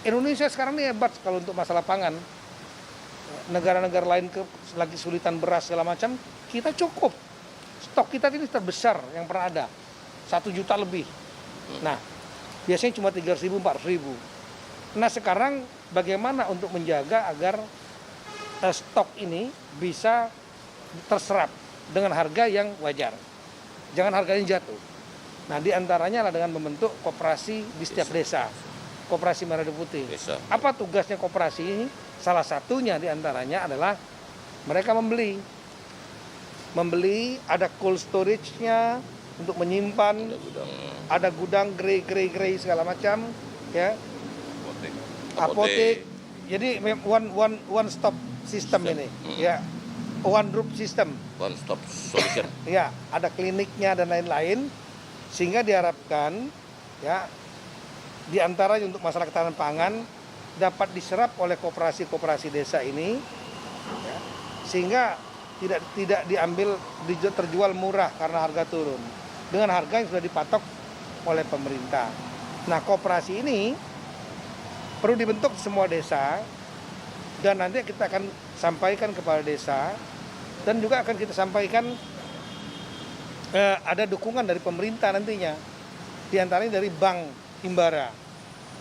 Indonesia sekarang ini hebat kalau untuk masalah pangan. Negara-negara lain lagi kesulitan beras segala macam, kita cukup. Stok kita ini terbesar yang pernah ada, 1 juta lebih. Nah, biasanya cuma 300.000, 400.000. Nah sekarang bagaimana untuk menjaga agar stok ini bisa terserap dengan harga yang wajar. Jangan harganya jatuh. Nah diantaranya adalah dengan membentuk koperasi di setiap desa. Koperasi Merah Putih. Apa tugasnya koperasi ini? Salah satunya diantaranya adalah mereka membeli, ada cold storage-nya untuk menyimpan, ada gudang grey segala macam, ya. Apotek. Jadi one stop system ini, ya. One group system. One stop solution. Ya, ada kliniknya dan lain-lain, sehingga diharapkan, ya, diantaranya untuk masalah ketahanan pangan dapat diserap oleh koperasi-koperasi desa ini, ya, sehingga tidak diambil terjual murah karena harga turun dengan harga yang sudah dipatok oleh pemerintah. Nah koperasi ini perlu dibentuk semua desa dan nanti kita akan sampaikan kepada desa dan juga akan kita sampaikan ada dukungan dari pemerintah nantinya, diantaranya dari Bank Himbara,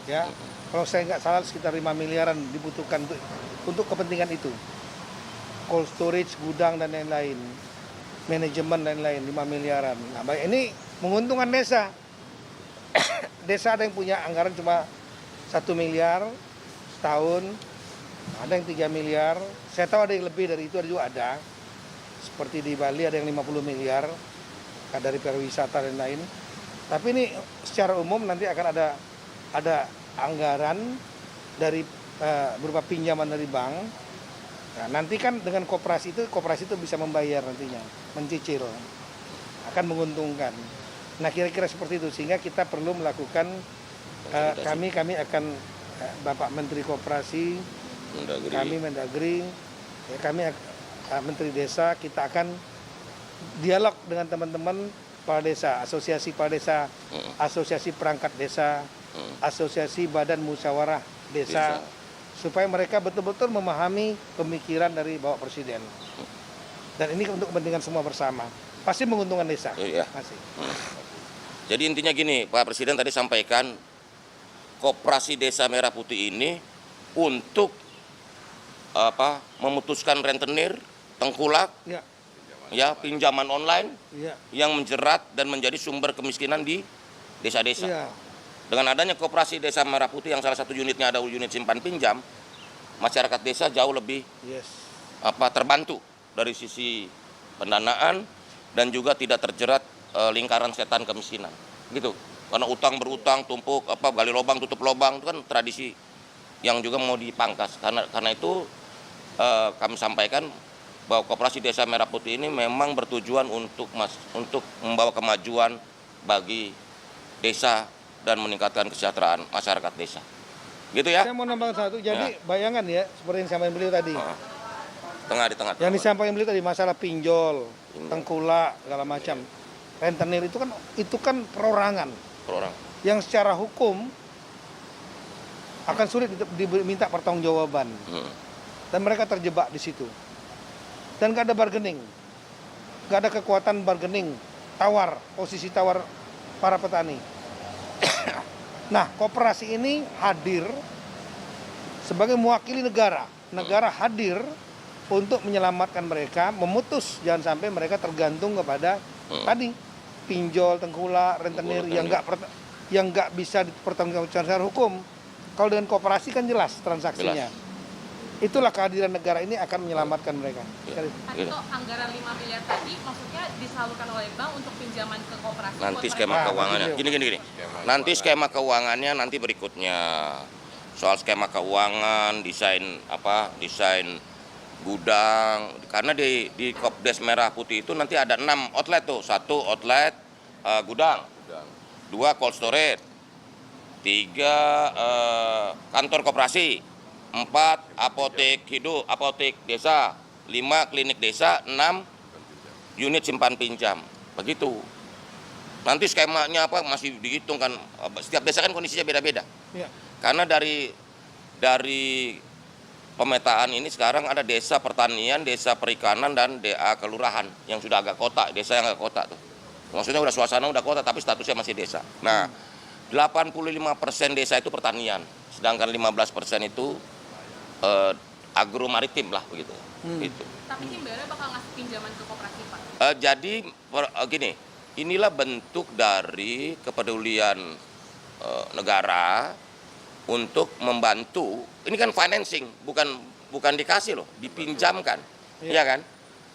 ya. Kalau saya nggak salah sekitar 5 miliaran dibutuhkan untuk kepentingan itu. Cold storage, gudang dan lain-lain, manajemen dan lain-lain 5 miliaran. Nah, baik ini menguntungkan desa. Desa ada yang punya anggaran cuma 1 miliar setahun, ada yang 3 miliar. Saya tahu ada yang lebih dari itu, ada juga ada. Seperti di Bali ada yang 50 miliar dari pariwisata dan lain. Tapi ini secara umum nanti akan ada anggaran dari berupa pinjaman dari bank. Nah, nanti kan dengan koperasi itu bisa membayar nantinya, mencicil, akan menguntungkan. Nah kira-kira seperti itu, sehingga kita perlu melakukan, kami akan Bapak Menteri Koperasi, kami Mendagri, ya, kami Menteri Desa, kita akan dialog dengan teman-teman kepala desa, asosiasi kepala desa, asosiasi perangkat desa, asosiasi badan musyawarah desa. Supaya mereka betul-betul memahami pemikiran dari Bapak Presiden. Dan ini untuk kepentingan semua bersama. Pasti menguntungkan desa. Iya. Pasti. Jadi intinya gini, Pak Presiden tadi sampaikan Koperasi Desa Merah Putih ini untuk memutuskan rentenir, tengkulak, ya pinjaman online, yang menjerat dan menjadi sumber kemiskinan di desa-desa. Dengan adanya Koperasi Desa Merah Putih yang salah satu unitnya ada unit simpan pinjam, masyarakat desa jauh lebih terbantu dari sisi pendanaan dan juga tidak terjerat lingkaran setan kemiskinan. Gitu. Karena utang berutang, tumpuk, gali lubang, tutup lubang, itu kan tradisi yang juga mau dipangkas. Karena itu kami sampaikan bahwa Koperasi Desa Merah Putih ini memang bertujuan untuk membawa kemajuan bagi desa dan meningkatkan kesejahteraan masyarakat desa. Gitu ya. Saya mau nambah satu, jadi bayangan ya, seperti yang disampaikan beliau tadi. Di tengah. Yang disampaikan beliau tadi, masalah pinjol, tengkulak, segala macam. Rentenir itu kan perorangan. Yang secara hukum akan sulit diminta pertanggungjawaban. Dan mereka terjebak di situ. Dan nggak ada bargaining. Nggak ada kekuatan bargaining, posisi tawar para petani. Nah, koperasi ini hadir sebagai mewakili negara. Negara hadir untuk menyelamatkan mereka, memutus jangan sampai mereka tergantung kepada tadi pinjol, tengkulak, rentenir yang nggak bisa dipertanggungjawabkan secara hukum. Kalau dengan koperasi kan jelas transaksinya. Itulah kehadiran negara ini akan menyelamatkan mereka. Itu anggaran 5 miliar tadi maksudnya disalurkan oleh bank untuk pinjaman ke koperasi. Nanti skema keuangannya. Gini. Nanti skema keuangannya nanti berikutnya. Soal skema keuangan, desain gudang. Karena di Kopdes Merah Putih itu nanti ada 6 outlet tuh. 1 outlet gudang. 2 cold storage. 3 kantor koperasi. 4 apotek hidup, apotek desa, 5 klinik desa, 6 unit simpan pinjam. Begitu. Nanti skemanya masih dihitung kan. Setiap desa kan kondisinya beda-beda. Karena dari dari pemetaan ini sekarang ada desa pertanian, desa perikanan, dan DA kelurahan yang sudah agak kota, desa yang agak kota tuh. Maksudnya udah suasana udah kota tapi statusnya masih desa. Nah, 85% desa itu pertanian, sedangkan 15% itu agro maritim lah begitu. Gitu. Tapi Himbara bakal ngasih pinjaman ke koperasi, Pak? Jadi gini, inilah bentuk dari kepedulian negara untuk membantu. Ini kan financing, bukan dikasih loh, dipinjamkan, ya kan?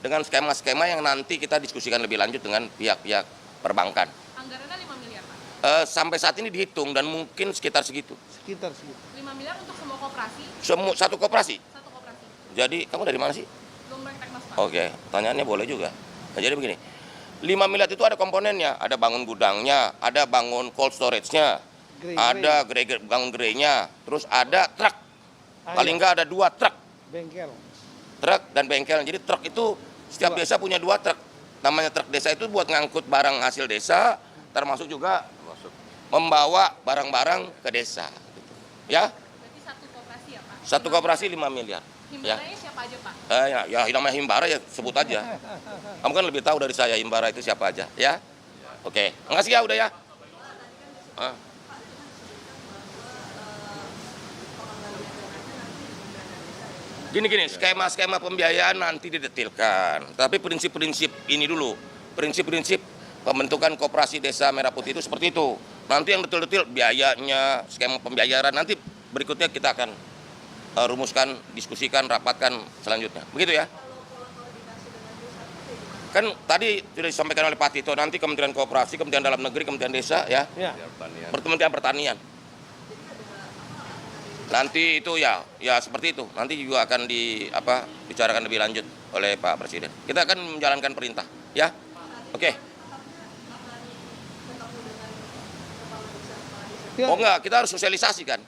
Dengan skema-skema yang nanti kita diskusikan lebih lanjut dengan pihak-pihak perbankan. Anggarannya 5 miliar, Pak? Sampai saat ini dihitung dan mungkin sekitar segitu. 5 miliar untuk semua koperasi? Satu koperasi. Satu koperasi. Jadi kamu dari mana sih? Belum Teknas, Pak. Oke, pertanyaannya boleh juga. Nah, jadi begini, 5 miliar itu ada komponennya, ada bangun gudangnya, ada bangun cold storage-nya, ada bangun gerainya, terus ada truk. Paling nggak ada 2 truk. Bengkel. Truk dan bengkel. Jadi truk itu setiap desa punya 2 truk. Namanya truk desa itu buat ngangkut barang hasil desa, termasuk juga membawa barang-barang ke desa. Ya? Berarti satu koperasi ya, Pak? Satu koperasi 5 miliar. Himbaranya siapa aja, Pak? Ya namanya Himbara ya sebut aja. Kamu kan lebih tahu dari saya Himbara itu siapa aja, ya? Oke, makasih ya udah ya. Gini, skema-skema pembiayaan nanti didetilkan. Tapi prinsip-prinsip ini dulu, prinsip-prinsip pembentukan koperasi desa Merah Putih itu seperti itu. Nanti yang detil-detil biayanya, skema pembiayaan nanti berikutnya kita akan rumuskan, diskusikan, rapatkan selanjutnya. Begitu ya? Kan tadi sudah disampaikan oleh Pak Tito, nanti Kementerian Koperasi, Kementerian Dalam Negeri, Kementerian Desa, ya, Kementerian Pertanian. Nanti itu ya seperti itu. Nanti juga akan dibicarakan lebih lanjut oleh Pak Presiden. Kita akan menjalankan perintah, ya. Oke. Oh enggak, kita harus sosialisasikan.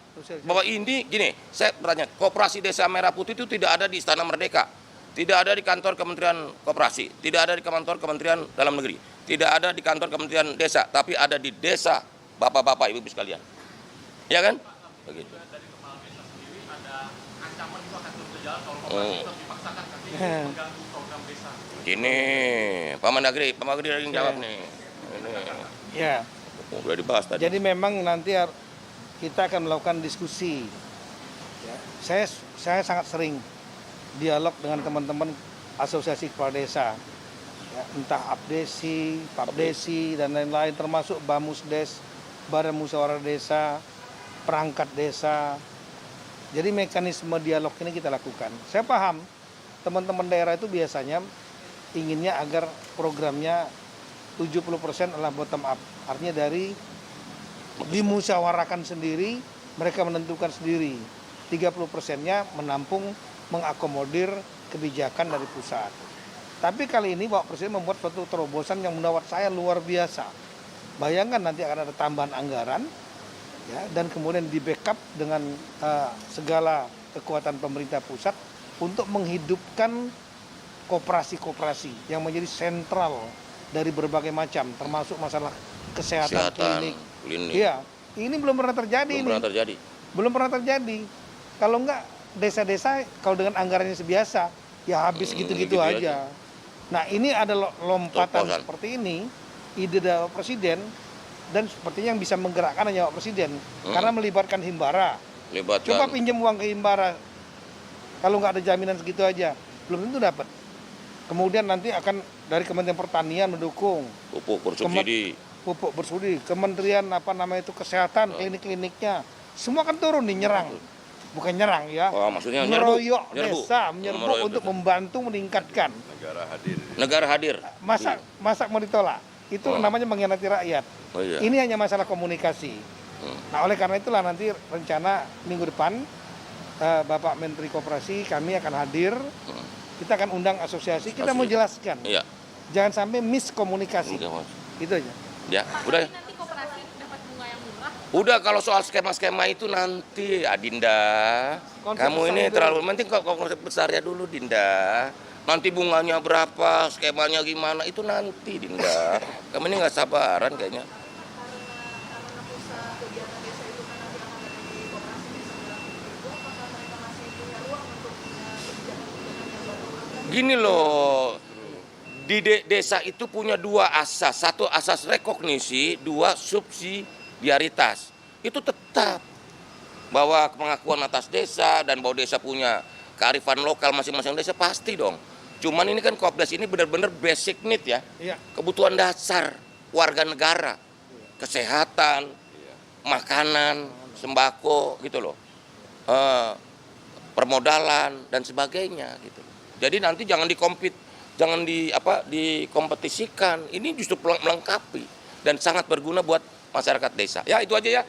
Bahwa ini gini, saya bertanya, Koperasi Desa Merah Putih itu tidak ada di Istana Merdeka, tidak ada di kantor Kementerian Koperasi, tidak ada di kantor Kementerian Dalam Negeri, tidak ada di kantor Kementerian Desa, tapi ada di desa bapak-bapak, ibu-ibu sekalian. Ya kan? Begitu. Gini, Pak Mendagri yang jawab nih. Ini. Ya. Udah dibahas tadi. Jadi memang nanti kita akan melakukan diskusi. Ya. Saya sangat sering dialog dengan teman-teman asosiasi kepala desa. Ya, entah Abdesi, Papdesi, dan lain-lain, termasuk Bamusdes, Badan Musyawarah Desa, perangkat desa. Jadi mekanisme dialog ini kita lakukan. Saya paham teman-teman daerah itu biasanya inginnya agar programnya 70% adalah bottom up. Artinya dari dimusyawarakan sendiri, mereka menentukan sendiri. 30%-nya menampung, mengakomodir kebijakan dari pusat. Tapi kali ini Bapak Presiden membuat suatu terobosan yang menurut saya luar biasa. Bayangkan nanti akan ada tambahan anggaran, ya, dan kemudian di backup dengan segala kekuatan pemerintah pusat untuk menghidupkan koperasi-koperasi yang menjadi sentral dari berbagai macam, termasuk masalah kesehatan klinik. Iya, ini belum pernah terjadi. Belum pernah terjadi. Kalau enggak desa-desa kalau dengan anggarannya sebiasa, ya habis gitu-gitu aja. Nah, ini ada lompatan seperti ini, ide dari Presiden, dan sepertinya yang bisa menggerakkan hanya Pak Presiden, karena melibatkan Himbara. Coba pinjam uang ke Himbara, kalau nggak ada jaminan segitu aja, belum tentu dapat. Kemudian nanti akan dari Kementerian Pertanian mendukung pupuk bersubsidi, Kementerian Kesehatan, klinik-kliniknya, semua kan turun nih, nyerang. Bukan nyerang ya, maksudnya meroyok desa, menyerbu untuk membantu meningkatkan. Negara hadir. Masa mau ditolak? Itu namanya mengkhianati rakyat. Ini hanya masalah komunikasi. Nah, oleh karena itulah nanti rencana minggu depan Bapak Menteri Koperasi kami akan hadir. Kita akan undang asosiasi, kita mau jelaskan. Iya. Jangan sampai miskomunikasi. Itu aja. Ya, udah. Nanti koperasi dapat bunga yang murah. Udah, kalau soal skema-skema itu nanti, Dinda. Kamu ini terlalu penting kok konsep besarnya dulu, Dinda. Nanti bunganya berapa, skemanya gimana, itu nanti, Dinda. Kamu ini nggak sabaran kayaknya. Gini loh, di desa itu punya dua asas. Satu asas rekognisi, dua subsidiaritas. Itu tetap bahwa pengakuan atas desa dan bahwa desa punya kearifan lokal masing-masing desa pasti dong. Cuman ini kan Kopdas ini benar-benar basic need ya. Kebutuhan dasar warga negara. Kesehatan, makanan, sembako gitu loh. Permodalan dan sebagainya gitu. Jadi nanti jangan dikompetisikan. Ini justru melengkapi dan sangat berguna buat masyarakat desa. Ya itu aja ya.